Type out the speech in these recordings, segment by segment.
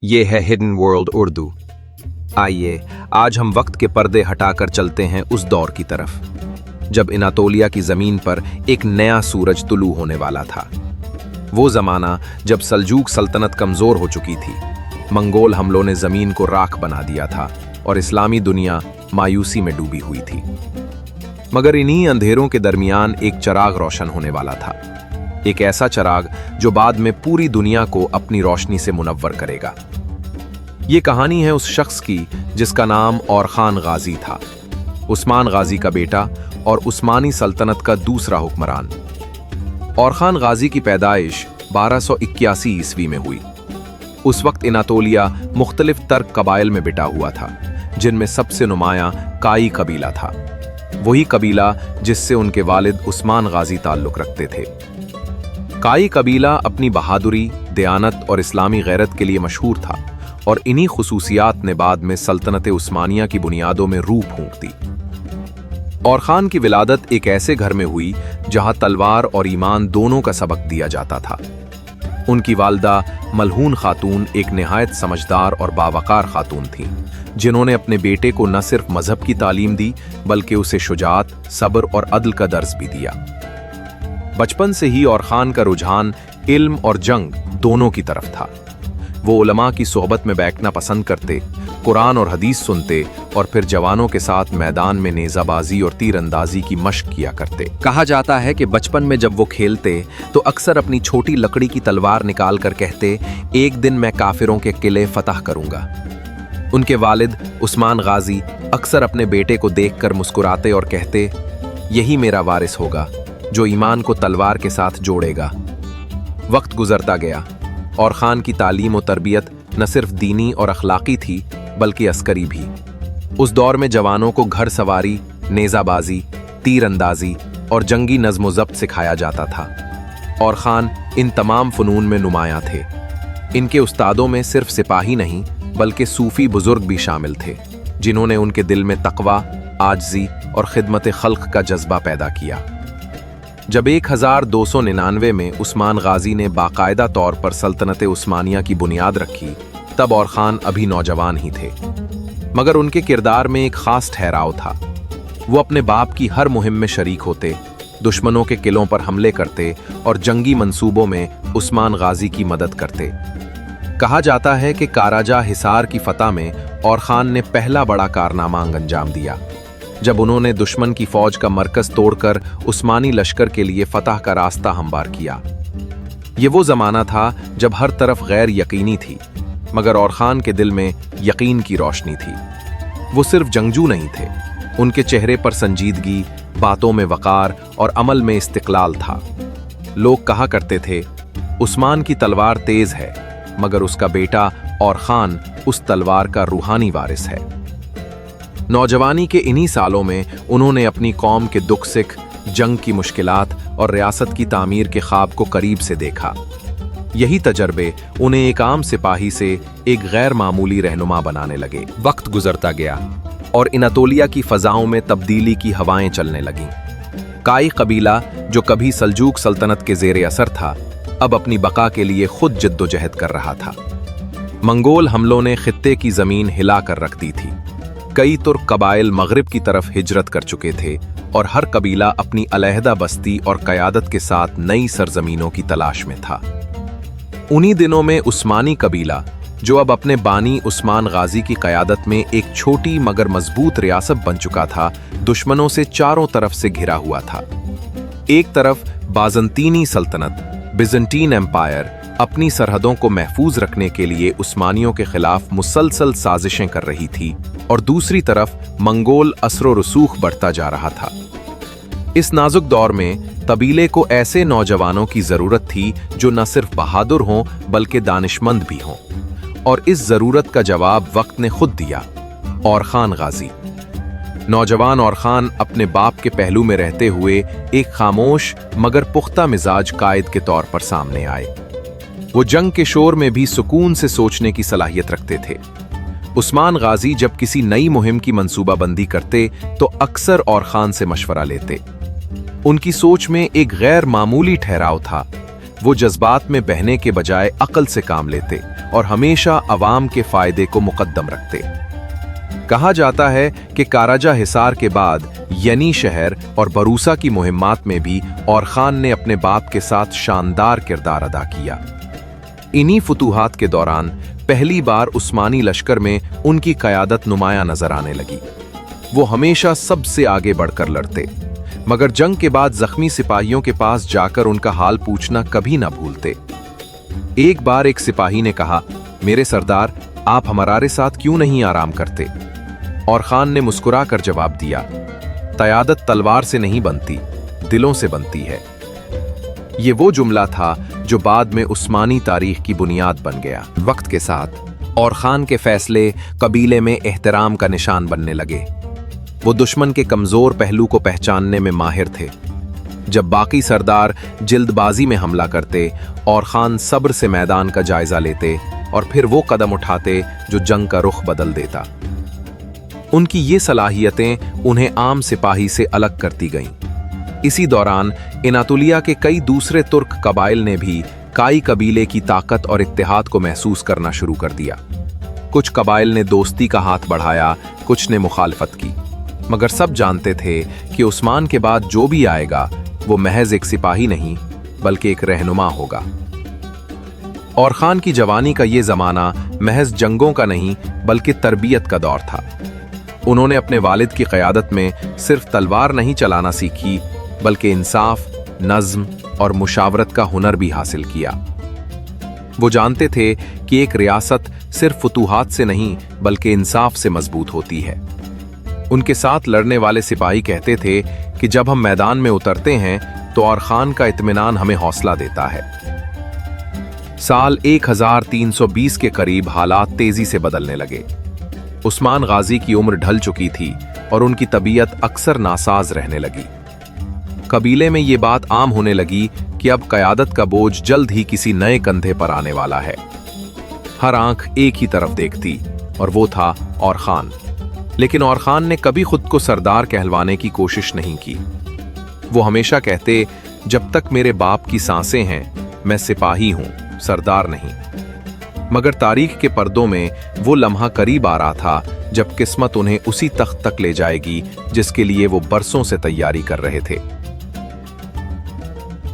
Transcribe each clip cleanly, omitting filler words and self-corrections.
ये है hidden world Urdu. आइए आज हम वक्त के पर्दे हटाकर चलते हैं उस दौर की तरफ जब अनातोलिया की जमीन पर एक नया सूरज तुलू होने वाला था। वो जमाना जब सल्जूक सल्तनत कमजोर हो चुकी थी, मंगोल हमलों ने जमीन को राख बना दिया था और इस्लामी दुनिया मायूसी में डूबी हुई थी। मगर इन्हीं अंधेरों के दरमियान एक चिराग रोशन होने वाला था, एक ऐसा चिराग जो बाद में पूरी दुनिया को अपनी रोशनी से मुनव्वर करेगा। ये कहानी है उस शख्स की जिसका नाम औरखान गाजी था, उस्मान गाजी का बेटा और उस्मानी सल्तनत का दूसरा हुक्मरान। औरखान गाजी की पैदाइश 1281 ईस्वी में हुई। उस वक्त अनातोलिया मुख्तलिफ तर्क कबाइल में बिटा हुआ था, जिनमें सबसे नुमायां काई कबीला था, वही कबीला जिससे उनके वालिद उस्मान गाजी ताल्लुक रखते थे। काई कबीला अपनी बहादुरी, दयानत और इस्लामी गैरत के लिए मशहूर था और इन्हीं खुसूसियात ने बाद में सल्तनत उस्मानिया की बुनियादों में रूह फूंक दी। औरखान की विलादत एक ऐसे घर में हुई जहां तलवार और ईमान दोनों का सबक दिया जाता था। उनकी वालदा मलहून खातून एक निहायत समझदार और बावकार खातून थीं, जिन्होंने अपने बेटे को न सिर्फ मजहब की तालीम दी बल्कि उसे शुजात, सब्र और अदल का दर्स भी दिया। बचपन से ही औरखान का रुझान इल्म और जंग दोनों की तरफ था। वो उलमा की सोहबत में बैठना पसंद करते, कुरान और हदीस सुनते और फिर जवानों के साथ मैदान में नेज़ाबाजी और तीरंदाजी की मशक किया करते। कहा जाता है कि बचपन में जब वो खेलते तो अक्सर अपनी छोटी लकड़ी की तलवार निकाल कर कहते, एक दिन मैं काफिरों के किले फतह करूंगा। उनके वालिद उस्मान गाजी अक्सर अपने बेटे को देखकर मुस्कुराते और कहते, यही मेरा वारिस होगा जो ईमान को तलवार के साथ जोड़ेगा। वक्त गुजरता गया और खान की तालीम और तरबियत न सिर्फ दीनी और अखलाकी थी बल्कि अस्करी भी। उस दौर में जवानों को घर सवारी, नेज़ाबाजी, तीरंदाजी और जंगी नज़्म ज़ब्त सिखाया जाता था और खान इन तमाम फ़नून में नुमायां थे। इनके उस्तादों में सिर्फ सिपाही नहीं बल्कि सूफ़ी बुजुर्ग भी शामिल थे, जिन्होंने उनके दिल में तक़वा, आजजी और खिदमत खल्क़ का जज्बा पैदा किया। जब 1299 में उस्मान गाजी ने बाकायदा तौर पर सल्तनत उस्मानिया की बुनियाद रखी, तब औरखान अभी नौजवान ही थे। मगर उनके किरदार में एक खास ठहराव था। वो अपने बाप की हर मुहिम में शरीक होते, दुश्मनों के किलों पर हमले करते और जंगी मंसूबों में उस्मान गाजी की मदद करते। कहा जाता है कि काराजा हिसार की फतह में औरखान ने पहला बड़ा कारनामा अंजाम दिया, जब उन्होंने दुश्मन की फौज का मरकज तोड़कर उस्मानी लश्कर के लिए फतह का रास्ता हमवार किया। ये वो जमाना था जब हर तरफ गैर यकीनी थी, मगर औरखान के दिल में यकीन की रोशनी थी। वो सिर्फ जंगजू नहीं थे, उनके चेहरे पर संजीदगी, बातों में वकार और अमल में इस्तिकलाल था। लोग कहा करते थे, उस्मान की तलवार तेज है मगर उसका बेटा औरखान उस तलवार का रूहानी वारिस है। नौजवानी के इन्हीं सालों में उन्होंने अपनी कौम के दुख सिख, जंग की मुश्किलात और रियासत की तामीर के ख्वाब को करीब से देखा। यही तजर्बे उन्हें एक आम सिपाही से एक गैर मामूली रहनुमा बनाने लगे। वक्त गुजरता गया और अनातोलिया की फजाओं में तब्दीली की हवाएं चलने लगीं। काई कबीला, जो कभी सल्जूक सल्तनत के ज़ेरे असर था, अब अपनी बका के लिए खुद जद्दोजहद कर रहा था। मंगोल हमलों ने खित्ते की जमीन हिला कर रख दी थी। कई तुर्क कबाइल मगरिब की तरफ हिजरत कर चुके थे और हर कबीला अपनी अलहदा बस्ती और क़यादत के साथ नई सरजमीनों की तलाश में था। उन्हीं दिनों में उस्मानी कबीला, जो अब अपने बानी उस्मान गाजी की क़यादत में एक छोटी मगर मजबूत रियासत बन चुका था, दुश्मनों से चारों तरफ से घिरा हुआ था। एक तरफ बाज़ंतीनी सल्तनत, बिज़ंटीन एम्पायर, अपनी सरहदों को महफूज रखने के लिए उस्मानियों के खिलाफ मुसलसल साजिशें कर रही थी और दूसरी तरफ मंगोल असरो रसूख बढ़ता जा रहा था। इस नाजुक दौर में कबीले को ऐसे नौजवानों की जरूरत थी जो न सिर्फ बहादुर हों बल्कि दानिशमंद भी हों, और इस जरूरत का जवाब वक्त ने खुद दिया, औरखान गाजी। नौजवान औरखान अपने बाप के पहलू में रहते हुए एक खामोश मगर पुख्ता मिजाज कायद के तौर पर सामने आए। वो जंग के शोर में भी सुकून से सोचने की सलाहियत रखते थे। उस्मान गाजी जब किसी नई मुहिम की मंसूबाबंदी करते तो अक्सर औरखान से मशवरा लेते। उनकी सोच में एक गैर मामूली ठहराव था। वो जज्बात में बहने के बजाय अक्ल से काम लेते और हमेशा अवाम के फायदे को मुकद्दम रखते। कहा जाता है कि काराजा हिसार के बाद यनी शहर और बरूसा की मुहिम्मात में भी और खान ने अपने बाप के साथ शानदार किरदार अदा किया। इन्हीं फुतूहात के दौरान पहली बार उस्मानी लश्कर में उनकी क़यादत नुमाया नजर आने लगी। वो हमेशा सबसे आगे बढ़कर लड़ते, मगर जंग के बाद जख्मी सिपाहियों के पास जाकर उनका हाल पूछना कभी ना भूलते। एक बार एक सिपाही ने कहा, मेरे सरदार, आप हमारे साथ क्यों नहीं आराम करते? और खान ने मुस्कुराकर जवाब दिया, क़यादत तलवार से नहीं बनती, दिलों से बनती है। ये वो जुमला था जो बाद में उस्मानी तारीख की बुनियाद बन गया। वक्त के साथ और खान के फैसले कबीले में एहतराम का निशान बनने लगे। वो दुश्मन के कमजोर पहलू को पहचानने में माहिर थे। जब बाकी सरदार जल्दबाजी में हमला करते और खान सब्र से मैदान का जायजा लेते और फिर वो कदम उठाते जो जंग का रुख बदल देता। उनकी ये सलाहियतें उन्हें आम सिपाही से अलग करती गईं। इसी दौरान इनातुलिया के कई दूसरे तुर्क कबाइल ने भी काई कबीले की ताकत और इत्तेहाद को महसूस करना शुरू कर दिया। कुछ कबाइल ने दोस्ती का हाथ बढ़ाया, कुछ ने मुखालफत की, मगर सब जानते थे कि उस्मान के बाद जो भी आएगा वो महज एक सिपाही नहीं बल्कि एक रहनुमा होगा। और खान की जवानी का ये जमाना महज जंगों का नहीं बल्कि तरबियत का दौर था। उन्होंने अपने वालिद की क़यादत में सिर्फ तलवार नहीं चलाना सीखी बल्कि इंसाफ, नज़्म और मुशावरत का हुनर भी हासिल किया। वो जानते थे कि एक रियासत सिर्फ फुतूहात से नहीं बल्कि इंसाफ से मजबूत होती है। उनके साथ लड़ने वाले सिपाही कहते थे कि जब हम मैदान में उतरते हैं तो और खान का इत्मीनान हमें हौसला देता है। साल 1320 के करीब हालात तेजी से बदलने लगे। उस्मान गाजी की उम्र ढल चुकी थी और उनकी तबीयत अक्सर नासाज रहने लगी। कबीले में ये बात आम होने लगी कि अब क़यादत का बोझ जल्द ही किसी नए कंधे पर आने वाला है। हर आंख एक ही तरफ देखती और वो था और खान। लेकिन और खान ने कभी खुद को सरदार कहलवाने की कोशिश नहीं की। वो हमेशा कहते, जब तक मेरे बाप की सांसें हैं मैं सिपाही हूं, सरदार नहीं। मगर तारीख के पर्दों में वो लम्हा करीब आ रहा था जब किस्मत उन्हें उसी तख्त तक ले जाएगी जिसके लिए वो बरसों से तैयारी कर रहे थे।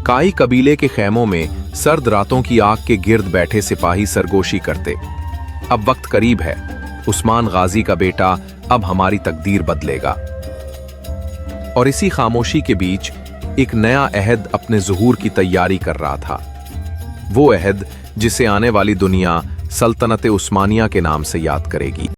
काई कबीले के खैमों में सर्द रातों की आग के गिर्द बैठे सिपाही सरगोशी करते, अब वक्त करीब है, उस्मान गाजी का बेटा अब हमारी तकदीर बदलेगा। और इसी खामोशी के बीच एक नया अहद अपने ज़ुहूर की तैयारी कर रहा था। वो अहद जिसे आने वाली दुनिया सल्तनत उस्मानिया के नाम से याद करेगी।